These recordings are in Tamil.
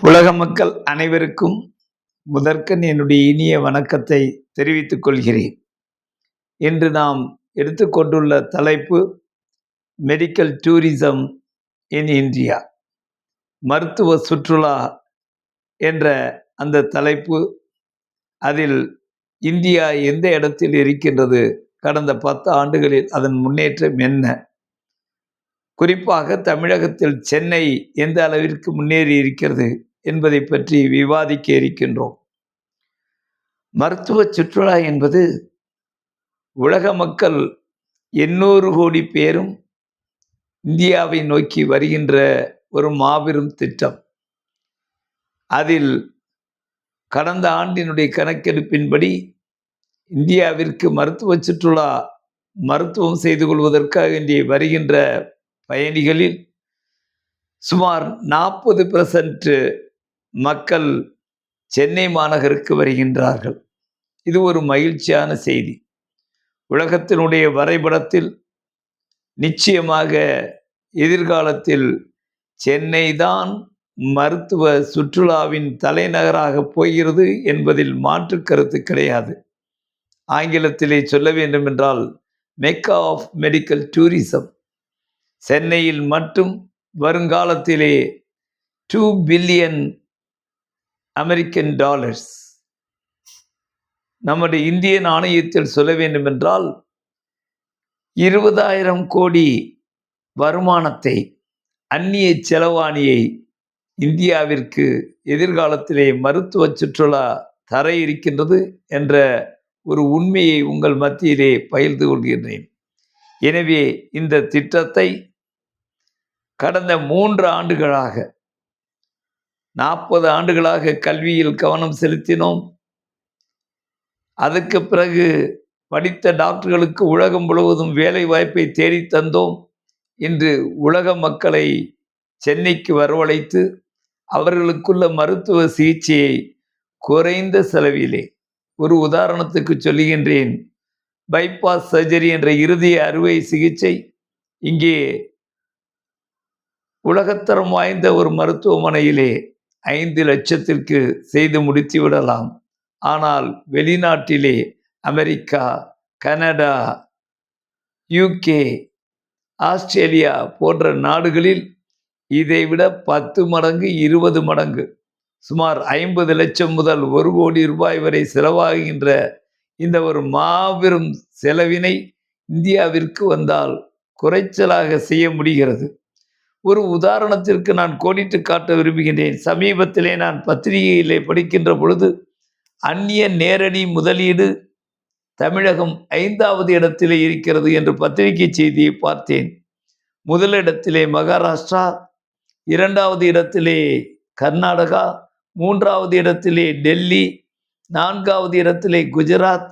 உலக மக்கள் அனைவருக்கும் முதற்கண் என்னுடைய இனிய வணக்கத்தை தெரிவித்துக் கொள்கிறேன். இன்று நாம் எடுத்துக்கொண்டுள்ள தலைப்பு மெடிக்கல் டூரிசம் இன் இந்தியா, மருத்துவ சுற்றுலா என்ற அந்த தலைப்பு. அதில் இந்தியா எந்த இடத்தில் இருக்கின்றது, கடந்த 10 ஆண்டுகளில் அதன் முன்னேற்றம் என்ன, குறிப்பாக தமிழகத்தில் சென்னை எந்த அளவிற்கு முன்னேறி இருக்கிறது என்பதை பற்றி விவாதிக்க இருக்கின்றோம். மருத்துவ சுற்றுலா என்பது உலக மக்கள் 800 கோடி பேரும் இந்தியாவை நோக்கி வருகின்ற ஒரு மாபெரும் திட்டம். அதில் கடந்த ஆண்டினுடைய கணக்கெடுப்பின்படி இந்தியாவிற்கு மருத்துவ சுற்றுலா மருத்துவம் செய்து கொள்வதற்காக இங்கே வருகின்ற பயணிகளில் சுமார் 40% மக்கள் சென்னை மாநகருக்கு வருகின்றார்கள். இது ஒரு மகிழ்ச்சியான செய்தி. உலகத்தினுடைய வரைபடத்தில் நிச்சயமாக எதிர்காலத்தில் சென்னை தான் மருத்துவ சுற்றுலாவின் தலைநகராக போகிறது என்பதில் மாற்று கருத்து கிடையாது. ஆங்கிலத்திலே சொல்ல வேண்டும் என்றால் மெக்கா ஆஃப் மெடிக்கல் டூரிசம். சென்னையில் மட்டும் வருங்காலத்திலே $2 பில்லியன் அமெரிக்கன் டாலர்ஸ், நம்முடைய இந்திய நாணயத்தில் சொல்ல வேண்டும் என்றால் 20,000 கோடி வருமானத்தை, அந்நிய செலவாணியை இந்தியாவிற்கு எதிர்காலத்திலே மருத்துவ சுற்றுலா தர இருக்கின்றது என்ற ஒரு உண்மையை உங்கள் மத்தியிலே பகிர்ந்து கொள்கின்றேன். எனவே இந்த திட்டத்தை கடந்த 3 ஆண்டுகளாக 40 ஆண்டுகளாக கல்வியில் கவனம் செலுத்தினோம். அதற்கு பிறகு படித்த டாக்டர்களுக்கு உலகம் முழுவதும் வேலை வாய்ப்பை தேடி தந்தோம். இன்று உலக மக்களை சென்னைக்கு வரவழைத்து அவர்களுக்குள்ள மருத்துவ சிகிச்சையை குறைந்த செலவிலே, ஒரு உதாரணத்துக்கு சொல்லுகின்றேன், பைபாஸ் சர்ஜரி என்ற இருதய அறுவை சிகிச்சை இங்கே உலகத்தரம் வாய்ந்த ஒரு மருத்துவமனையிலே 5 லட்சத்திற்கு செய்து முடித்து விடலாம். ஆனால் வெளிநாட்டிலே அமெரிக்கா, கனடா, UK, ஆஸ்திரேலியா போன்ற நாடுகளில் இதைவிட 10 மடங்கு 20 மடங்கு, சுமார் 50 லட்சம் முதல் 1 கோடி ரூபாய் வரை செலவாகின்ற இந்த ஒரு மாபெரும் செலவினை இந்தியாவிற்கு வந்தால் குறைச்சலாக செய்ய முடிகிறது. ஒரு உதாரணத்திற்கு நான் கோடிட்டு காட்ட விரும்புகின்றேன். சமீபத்திலே நான் பத்திரிகையிலே படிக்கின்ற பொழுது அந்நிய நேரடி முதலீடு தமிழகம் 5வது இடத்திலே இருக்கிறது என்று பத்திரிகை செய்தியை பார்த்தேன். முதலிடத்திலே மகாராஷ்டிரா, 2வது இடத்திலே கர்நாடகா, 3வது இடத்திலே டெல்லி, 4வது இடத்திலே குஜராத்,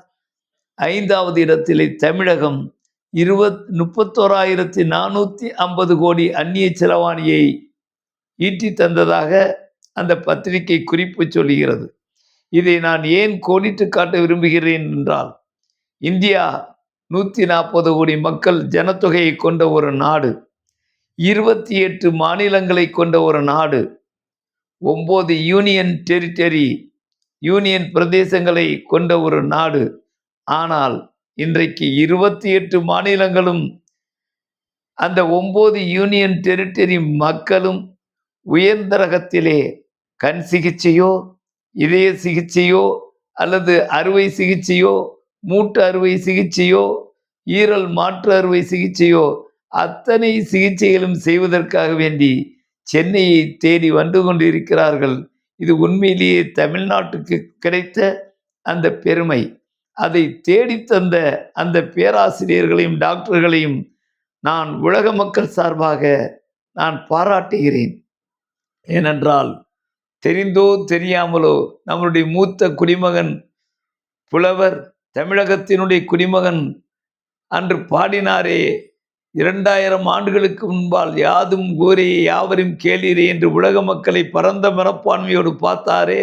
5வது இடத்திலே தமிழகம். 31,450 கோடி அந்நிய செலவாணியை ஈட்டி தந்ததாக அந்த பத்திரிகை குறிப்பு சொல்லுகிறது. இதை நான் ஏன் கோடிட்டு காட்ட விரும்புகிறேன் என்றால், இந்தியா 140 கோடி மக்கள் ஜனத்தொகையை கொண்ட ஒரு நாடு, 28 மாநிலங்களை கொண்ட ஒரு நாடு, 9 யூனியன் டெரிட்டரி, யூனியன் பிரதேசங்களை கொண்ட ஒரு நாடு. ஆனால் இன்றைக்கு 28 மாநிலங்களும் அந்த 9 யூனியன் டெரிட்டரி மக்களும் உயர்ந்த ரகத்திலே கண் சிகிச்சையோ, இதய சிகிச்சையோ, அல்லது அறுவை சிகிச்சையோ, மூட்டு அறுவை சிகிச்சையோ, ஈரல் மாற்று அறுவை சிகிச்சையோ, அத்தனை சிகிச்சைகளும் செய்வதற்காக வேண்டி சென்னையை தேடி வந்து கொண்டிருக்கிறார்கள். இது உண்மையிலேயே தமிழ்நாட்டுக்கு கிடைத்த அந்த பெருமை. அதை தேடித்தந்த அந்த பேராசிரியர்களையும் டாக்டர்களையும் நான் உலக மக்கள் சார்பாக நான் பாராட்டுகிறேன். ஏனென்றால் தெரிந்தோ தெரியாமலோ நம்முடைய மூத்த குடிமகன் புலவர், தமிழகத்தினுடைய குடிமகன் அன்று பாடினாரே, 2000 ஆண்டுகளுக்கு முன்பால் யாதும் ஊரே யாவரும் கேளீரே என்று உலக மக்களை பரந்த மனப்பான்மையோடு பார்த்தாரே,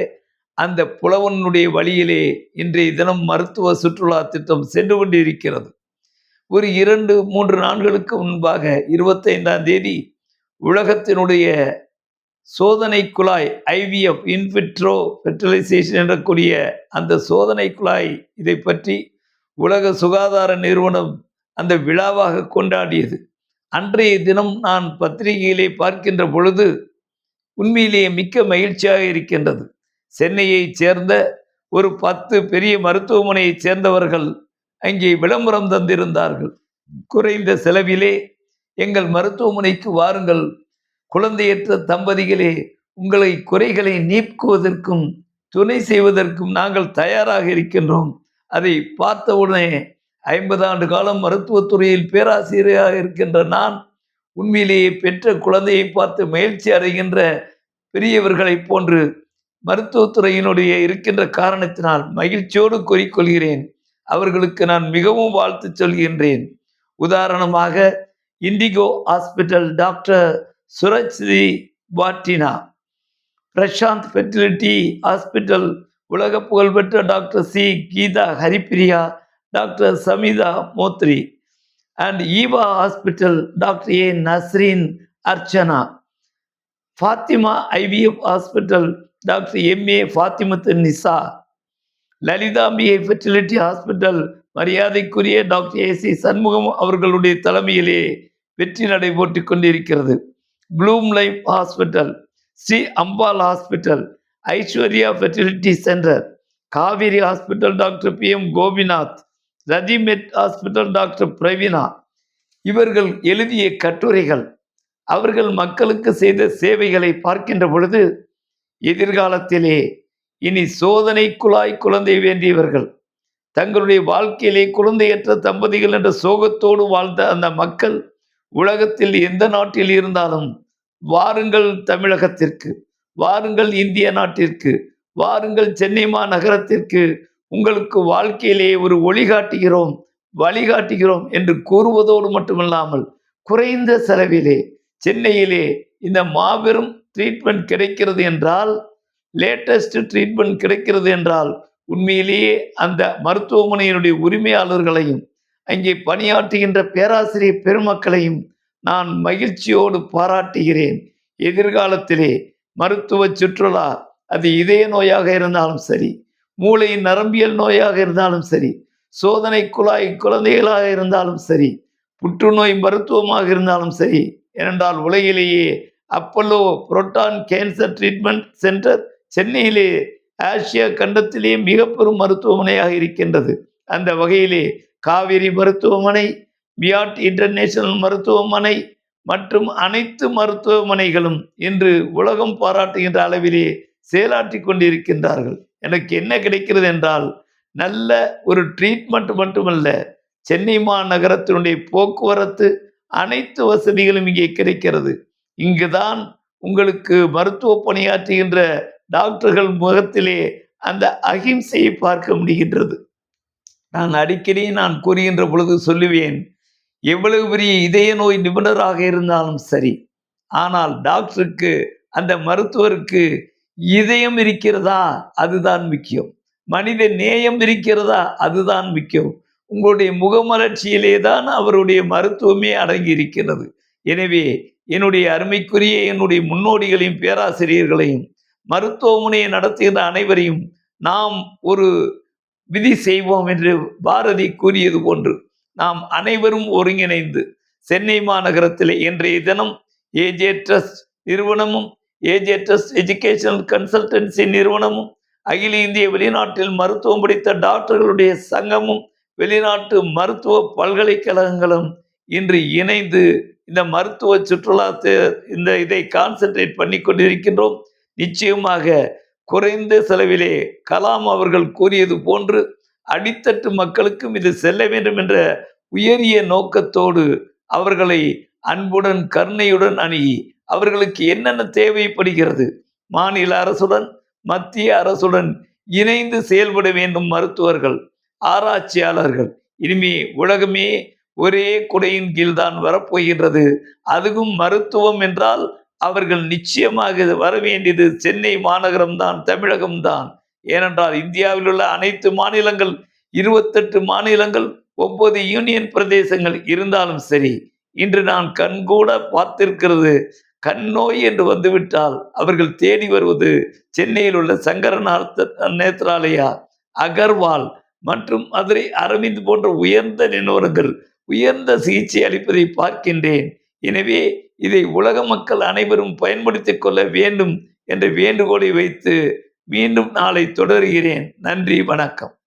அந்த புலவனுடைய வழியிலே இன்றைய தினம் மருத்துவ சுற்றுலா திட்டம் சென்று கொண்டிருக்கிறது. ஒரு 2-3 நாட்களுக்கு முன்பாக 25ஆம் தேதி உலகத்தினுடைய சோதனை குழாய் ஐவிஎஃப் இன்விட்ரோ ஃபெர்டிலைசேஷன் என்றக்கூடிய அந்த சோதனை குழாய் இதை பற்றி உலக சுகாதார நிறுவனம் அந்த விழாவாக கொண்டாடியது. அன்றைய தினம் நான் பத்திரிகையிலே பார்க்கின்ற பொழுது உண்மையிலேயே மிக்க மகிழ்ச்சியாக இருக்கின்றது. சென்னையைச் சேர்ந்த ஒரு 10 பெரிய மருத்துவமனையைச் சேர்ந்தவர்கள் அங்கே விளம்பரம் தந்திருந்தார்கள். குறைந்த செலவிலே எங்கள் மருத்துவமனைக்கு வாருங்கள், குழந்தையற்ற தம்பதிகளே, உங்களை குறைகளை நீக்குவதற்கும் துணை செய்வதற்கும் நாங்கள் தயாராக இருக்கின்றோம். அதை பார்த்தவுடனே 50 ஆண்டு காலம் மருத்துவத்துறையில் பேராசிரியராக இருக்கின்ற நான் உண்மையிலேயே பெற்ற குழந்தையை பார்த்து மகிழ்ச்சி அடைகின்ற பெரியவர்களைப் போன்று மருத்துவத்துறையினுடைய இருக்கின்ற காரணத்தினால் மகிழ்ச்சியோடு கூறிக்கொள்கிறேன். அவர்களுக்கு நான் மிகவும் வாழ்த்து சொல்கின்றேன். உதாரணமாக Indigo hospital doctor Surajsree Pattina, Prashanth fertility hospital உலக புகழ்பெற்ற doctor C Geetha Haripriya, doctor Samitha Mothri, and Eva hospital doctor A Nasreen Archana, Fathima IVF hospital doctor MA Fathimathu Nisa, Lalithambigai fertility hospital மரியாதைக்குரிய டாக்டர் ஏசி சண்முகம் அவர்களுடைய தலைமையிலே வெற்றி நடைபோட்டு கொண்டிருக்கிறது. Bloom life hospital, Sri Ambal hospital, Aishwarya fertility centre, Kaveri hospital doctor PM Gopinath, Rathimed hospital doctor Praveena, இவர்கள் எழுதிய கட்டுரைகள், அவர்கள் மக்களுக்கு செய்த சேவைகளை பார்க்கின்ற பொழுது எதிர்காலத்திலே இனி சோதனை குழாய் குழந்தை வேண்டியவர்கள், தங்களுடைய வாழ்க்கையிலே குழந்தையற்ற தம்பதிகள் என்ற சோகத்தோடு வாழ்ந்த அந்த மக்கள் உலகத்தில் எந்த நாட்டில் இருந்தாலும் வாருங்கள் தமிழகத்திற்கு, வாருங்கள் இந்திய நாட்டிற்கு, வாருங்கள் சென்னை மாநகரத்திற்கு, உங்களுக்கு வாழ்க்கையிலே ஒரு ஒளிகாட்டுகிறோம், வழிகாட்டுகிறோம் என்று கூறுவதோடு மட்டுமில்லாமல் குறைந்த செலவிலே சென்னையிலே இந்த மாபெரும் ட்ரீட்மெண்ட் கிடைக்கிறது என்றால், லேட்டஸ்ட் ட்ரீட்மெண்ட் கிடைக்கிறது என்றால் உண்மையிலேயே அந்த மருத்துவமனையினுடைய உரிமையாளர்களையும் அங்கே பணியாற்றுகின்ற பேராசிரியர் பெருமக்களையும் நான் மகிழ்ச்சியோடு பாராட்டுகிறேன். எதிர்காலத்திலே மருத்துவ சுற்றுலா, அது இதய நோயாக இருந்தாலும் சரி, மூளை நரம்பியல் நோயாக இருந்தாலும் சரி, சோதனை குழாய் குழந்தைகளாக இருந்தாலும் சரி, புற்றுநோய் மருத்துவமாக இருந்தாலும் சரி, ஏனென்றால் உலகிலேயே Apollo proton cancer treatment centre சென்னையிலே ஆசியா கண்டத்திலே மிக பெரும் மருத்துவமனையாக இருக்கின்றது. அந்த வகையிலே காவேரி மருத்துவமனை, வியாட் இன்டர்நேஷனல் மருத்துவமனை மற்றும் அனைத்து மருத்துவமனைகளும் இன்று உலகம் பாராட்டுகின்ற அளவிலே செயலாற்றி கொண்டிருக்கின்றார்கள். எனக்கு என்ன கிடைக்கிறது என்றால், நல்ல ஒரு ட்ரீட்மெண்ட் மட்டுமல்ல, சென்னை மாநகரத்தினுடைய போக்குவரத்து அனைத்து வசதிகளும் இங்கே கிடைக்கிறது. இங்குதான் உங்களுக்கு மருத்துவ பணியாற்றுகின்ற டாக்டர்கள் முகத்திலே அந்த அகிம்சையை பார்க்க முடிகின்றது. நான் அடிக்கடி கூறுகின்ற பொழுது சொல்லுவேன், எவ்வளவு பெரிய இதய நோய் நிபுணராக இருந்தாலும் சரி, ஆனால் டாக்டருக்கு, அந்த மருத்துவருக்கு இதயம் இருக்கிறதா, அதுதான் முக்கியம். மனித நேயம் இருக்கிறதா, அதுதான் முக்கியம். உங்களுடைய முகமலர்ச்சியிலே தான் அவருடைய மருத்துவமே அடங்கி இருக்கிறது. எனவே என்னுடைய அருமைக்குரிய என்னுடைய முன்னோடிகளையும் பேராசிரியர்களையும் மருத்துவமனையை நடத்துகின்ற அனைவரையும் நாம் ஒரு விதி செய்வோம் என்று பாரதி கூறியது போன்று நாம் அனைவரும் ஒருங்கிணைந்து சென்னை மாநகரத்தில் இன்றைய தினம் ஏஜே ட்ரஸ்ட் நிறுவனமும், ஏஜே ட்ரஸ்ட் எஜுகேஷனல் கன்சல்டன்சி நிறுவனமும், அகில இந்திய வெளிநாட்டில் மருத்துவம் படித்த டாக்டர்களுடைய சங்கமும், வெளிநாட்டு மருத்துவ பல்கலைக்கழகங்களும் இன்று இணைந்து இந்த மருத்துவ சுற்றுலா இதை கான்சென்ட்ரேட் பண்ணி கொண்டிருக்கின்றோம். நிச்சயமாக குறைந்த செலவிலே கலாம் அவர்கள் கூறியது போன்று அடித்தட்டு மக்களுக்கும் இது செல்ல வேண்டும் என்ற உயரிய நோக்கத்தோடு அவர்களை அன்புடன் கருணையுடன் அணுகி அவர்களுக்கு என்னென்ன தேவைப்படுகிறது மாநில அரசுடன் மத்திய அரசுடன் இணைந்து செயல்பட வேண்டும். மருத்துவர்கள், ஆராய்ச்சியாளர்கள், இனிமே உலகமே ஒரே குடையின் கீழ்தான் வரப்போகின்றது. அதுவும் மருத்துவம் என்றால் அவர்கள் நிச்சயமாக வர வேண்டியது சென்னை மாநகரம்தான், தமிழகம்தான். ஏனென்றால் இந்தியாவில் உள்ள அனைத்து மாநிலங்கள், 28 மாநிலங்கள், 9 யூனியன் பிரதேசங்கள் இருந்தாலும் சரி, இன்று நான் கண்கூட பார்த்திருக்கிறது, கண் நோய் என்று வந்துவிட்டால் அவர்கள் தேடி வருவது சென்னையில் உள்ள சங்கரநாத் நேத்ராலயா, அகர்வால் மற்றும் மதுரை அரவிந்த் போன்ற உயர்ந்த நிறுவனங்கள் உயர்ந்த சிகிச்சை அளிப்பதை பார்க்கின்றேன். எனவே இதை உலக மக்கள் அனைவரும் பயன்படுத்திக் கொள்ள வேண்டும் என்ற வேண்டுகோளை வைத்து மீண்டும் நாளை தொடர்கிறேன். நன்றி, வணக்கம்.